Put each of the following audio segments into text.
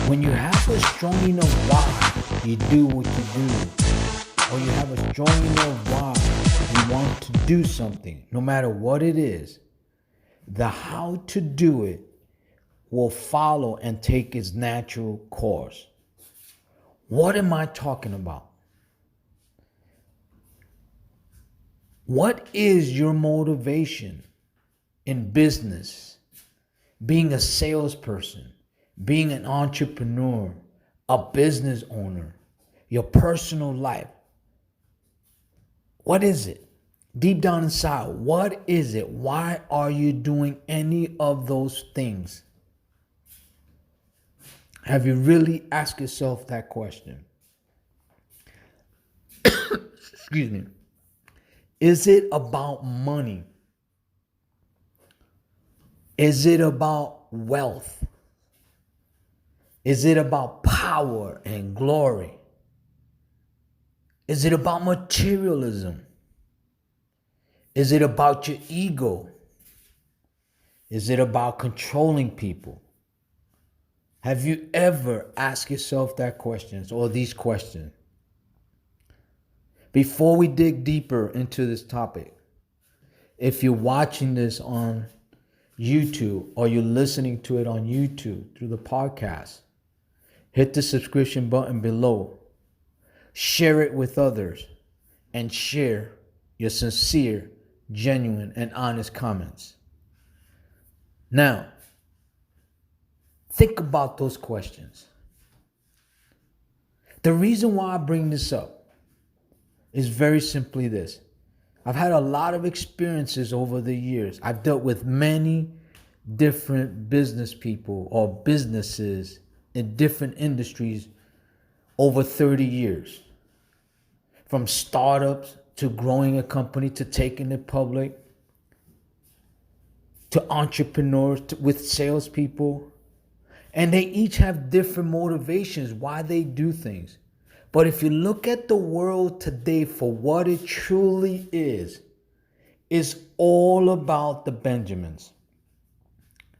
When you have a strong enough why, you do what you do. Or you have a strong enough why you want to do something, no matter what it is, the how to do it will follow and take its natural course. What am I talking about? What is your motivation in business, being a salesperson, being an entrepreneur, a business owner, your personal life? What is it? Deep down inside, what is it? Why are you doing any of those things? Have you really asked yourself that question? Excuse me. Is it about money? Is it about wealth? Is it about power and glory? Is it about materialism? Is it about your ego? Is it about controlling people? Have you ever asked yourself that questions or these questions? Before we dig deeper into this topic, if you're watching this on YouTube or you're listening to it on YouTube through the podcast, hit the subscription button below, share it with others, and share your sincere, genuine, and honest comments. Now, think about those questions. The reason why I bring this up is very simply this. I've had a lot of experiences over the years. I've dealt with many different business people or businesses in different industries over 30 years. From startups to growing a company to taking it public to entrepreneurs with salespeople. And they each have different motivations why they do things. But if you look at the world today for what it truly is, it's all about the Benjamins.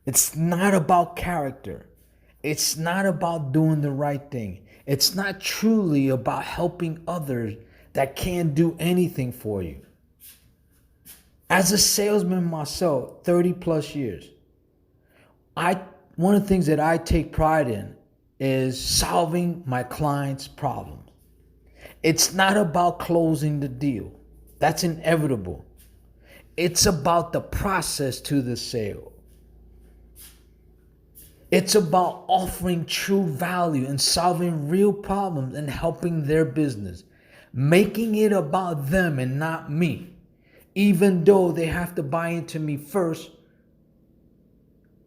It's not about character. It's not about doing the right thing. It's not truly about helping others that can't do anything for you. As a salesman myself, 30 plus years, one of the things that I take pride in is solving my clients' problems. It's not about closing the deal. That's inevitable. It's about the process to the sale. It's about offering true value and solving real problems and helping their business. Making it about them and not me. Even though they have to buy into me first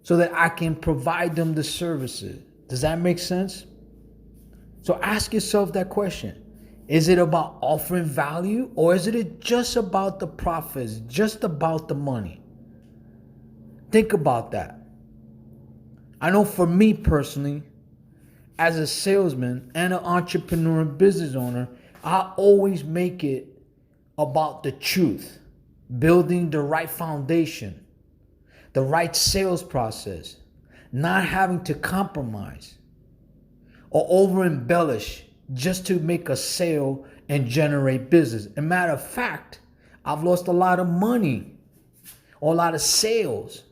so that I can provide them the services. Does that make sense? So ask yourself that question. Is it about offering value or is it just about the profits, just about the money? Think about that. I know for me personally, as a salesman and an entrepreneur and business owner, I always make it about the truth, building the right foundation, the right sales process, not having to compromise or over embellish just to make a sale and generate business. As a matter of fact, I've lost a lot of money or a lot of sales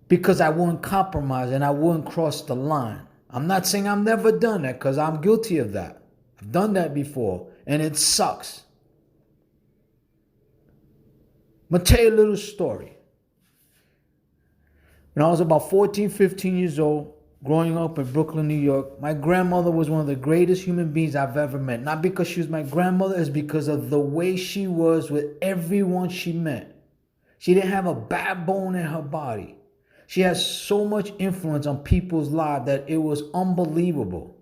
because I wouldn't compromise and I wouldn't cross the line. I'm not saying I've never done that because I'm guilty of that. I've done that before and it sucks. I'm going to tell you a little story. When I was about 14, 15 years old, growing up in Brooklyn, New York, my grandmother was one of the greatest human beings I've ever met. Not because she was my grandmother, it's because of the way she was with everyone she met. She didn't have a bad bone in her body. She has so much influence on people's lives that it was unbelievable.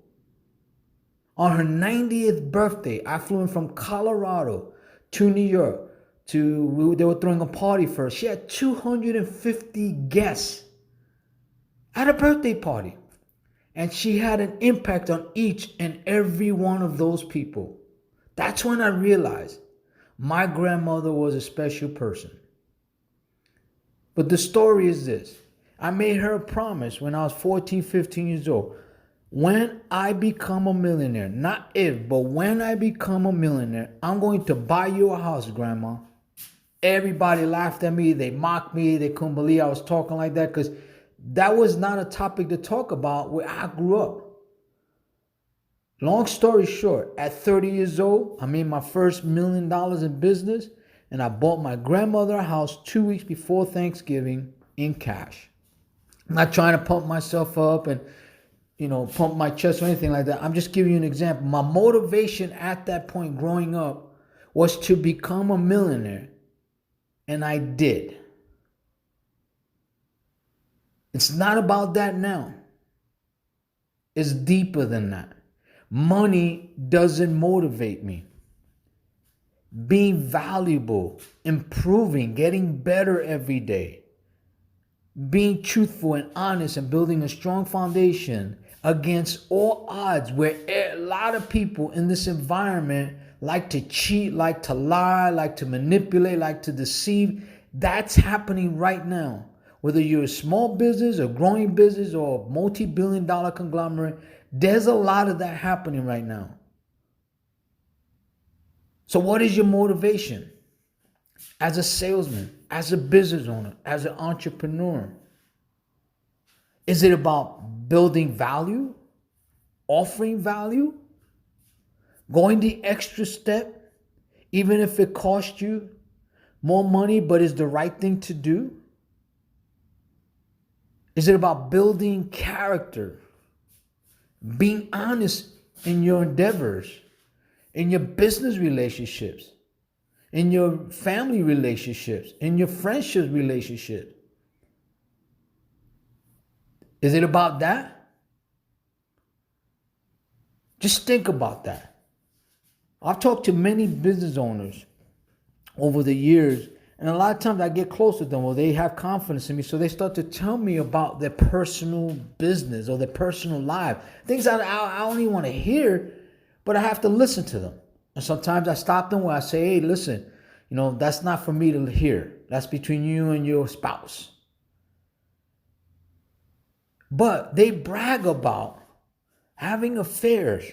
On her 90th birthday, I flew in from Colorado to New York. They were throwing a party for her. She had 250 guests at a birthday party. And she had an impact on each and every one of those people. That's when I realized my grandmother was a special person. But the story is this. I made her a promise when I was 14, 15 years old. When I become a millionaire, not if, but when I become a millionaire, I'm going to buy you a house, Grandma. Everybody laughed at me. They mocked me. They couldn't believe I was talking like that because that was not a topic to talk about where I grew up. Long story short, at 30 years old, I made my first $1 million in business and I bought my grandmother a house 2 weeks before Thanksgiving in cash. I'm not trying to pump myself up and pump my chest or anything like that. I'm just giving you an example. My motivation at that point growing up was to become a millionaire. And I did. It's not about that now. It's deeper than that. Money doesn't motivate me. Being valuable, improving, getting better every day, being truthful and honest and building a strong foundation against all odds, where a lot of people in this environment like to cheat, like to lie, like to manipulate, like to deceive. That's happening right now. Whether you're a small business, a growing business, or a multi-billion-dollar conglomerate, there's a lot of that happening right now. So what is your motivation? As a salesman, as a business owner, as an entrepreneur? Is it about building value? Offering value? Going the extra step, even if it costs you more money, but is the right thing to do? Is it about building character? Being honest in your endeavors, in your business relationships, in your family relationships, in your friendship relationships? Is it about that? Just think about that. I've talked to many business owners over the years, and a lot of times I get close to them, or they have confidence in me, so they start to tell me about their personal business or their personal life. Things I don't even want to hear, but I have to listen to them. And sometimes I stop them where I say, hey, listen, that's not for me to hear. That's between you and your spouse. But they brag about having affairs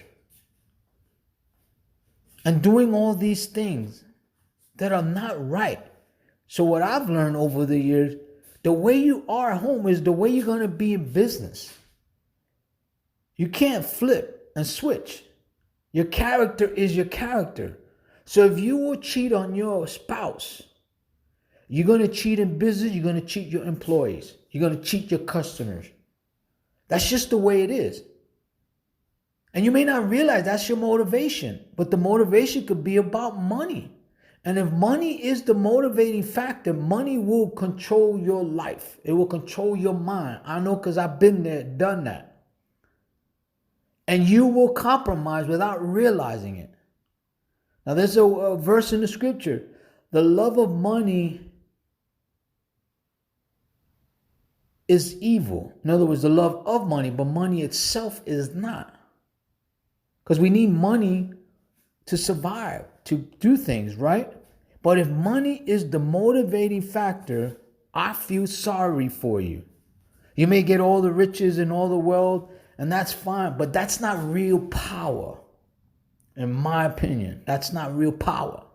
and doing all these things that are not right. So what I've learned over the years, the way you are at home is the way you're going to be in business. You can't flip and switch. Your character is your character. So if you will cheat on your spouse, you're going to cheat in business, you're going to cheat your employees, you're going to cheat your customers. That's just the way it is. And you may not realize that's your motivation, but the motivation could be about money. And if money is the motivating factor, money will control your life. It will control your mind. I know because I've been there, done that. And you will compromise without realizing it. Now there's a verse in the scripture. The love of money is evil. In other words, the love of money, but money itself is not. Because we need money to survive, to do things, right? But if money is the motivating factor, I feel sorry for you. You may get all the riches and all the wealth, and that's fine, but that's not real power. In my opinion, that's not real power.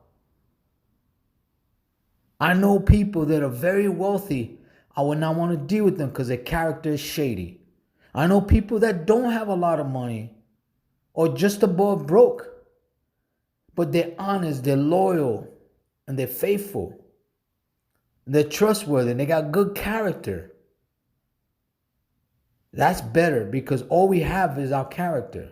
I know people that are very wealthy. I would not want to deal with them because their character is shady. I know people that don't have a lot of money or just above broke, but they're honest, they're loyal, and they're faithful. They're trustworthy, and they got good character. That's better because all we have is our character.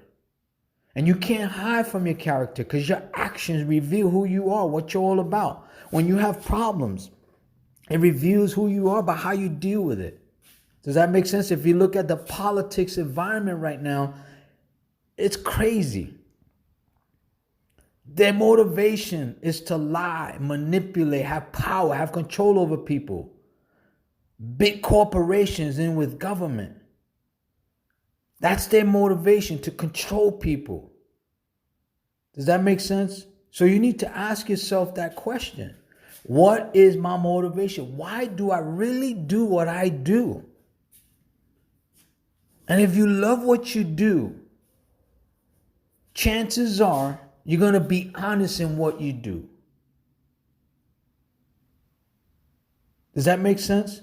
And you can't hide from your character because your actions reveal who you are, what you're all about. When you have problems, it reveals who you are by how you deal with it. Does that make sense? If you look at the politics environment right now, it's crazy. Their motivation is to lie, manipulate, have power, have control over people. Big corporations in with government. That's their motivation, to control people. Does that make sense? So you need to ask yourself that question. What is my motivation? Why do I really do what I do? And if you love what you do, chances are you're going to be honest in what you do. Does that make sense?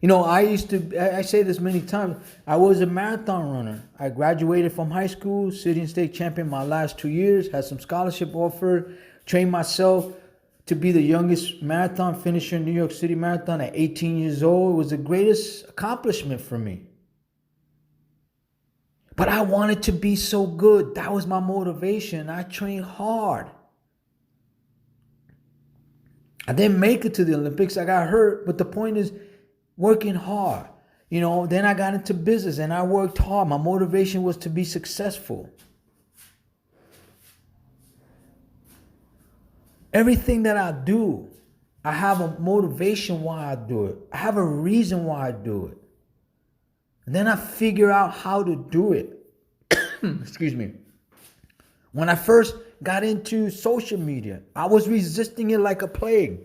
I say this many times, I was a marathon runner. I graduated from high school, city and state champion my last 2 years, had some scholarship offer, trained myself to be the youngest marathon finisher in New York City Marathon at 18 years old. It was the greatest accomplishment for me. But I wanted to be so good. That was my motivation. I trained hard. I didn't make it to the Olympics. I got hurt. But the point is, working hard. Then I got into business and I worked hard. My motivation was to be successful. Everything that I do, I have a motivation why I do it. I have a reason why I do it. And then I figure out how to do it. Excuse me. When I first got into social media, I was resisting it like a plague.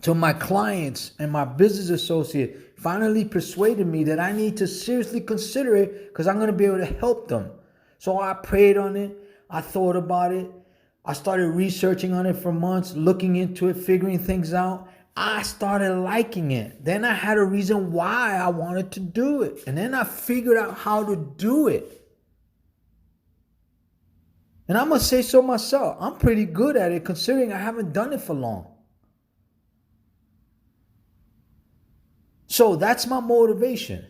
Till my clients and my business associate finally persuaded me that I need to seriously consider it because I'm going to be able to help them. So I prayed on it. I thought about it. I started researching on it for months, looking into it, figuring things out. I started liking it. Then I had a reason why I wanted to do it. And then I figured out how to do it. And I must say so myself. I'm pretty good at it considering I haven't done it for long. So that's my motivation.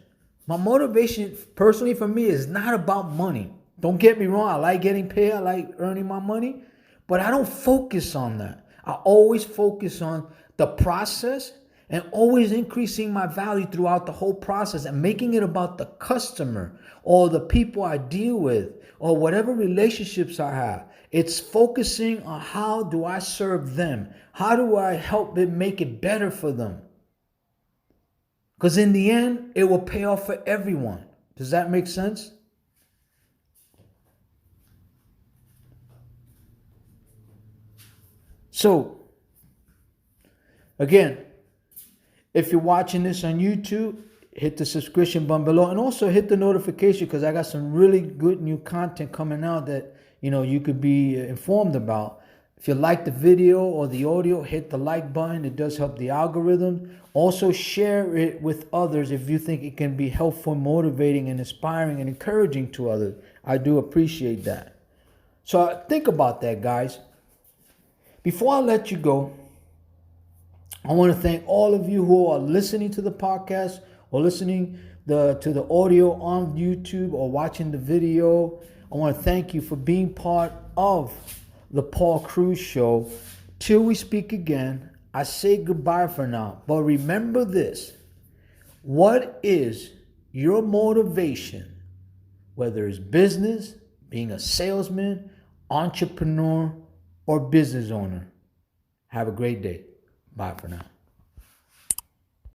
My motivation personally for me is not about money. Don't get me wrong. I like getting paid. I like earning my money. But I don't focus on that. I always focus on the process and always increasing my value throughout the whole process and making it about the customer or the people I deal with or whatever relationships I have. It's focusing on how do I serve them? How do I help it make it better for them? Because in the end, it will pay off for everyone. Does that make sense? So, again, if you're watching this on YouTube, hit the subscription button below and also hit the notification because I got some really good new content coming out that you could be informed about. If you like the video or the audio, hit the like button. It does help the algorithm. Also share it with others if you think it can be helpful, motivating, and inspiring and encouraging to others. I do appreciate that. So think about that, guys. Before I let you go, I want to thank all of you who are listening to the podcast or listening to the audio on YouTube or watching the video. I want to thank you for being part of the Paul Cruz Show. Till we speak again, I say goodbye for now. But remember this. What is your motivation? Whether it's business, being a salesman, entrepreneur, or business owner. Have a great day. Bye for now.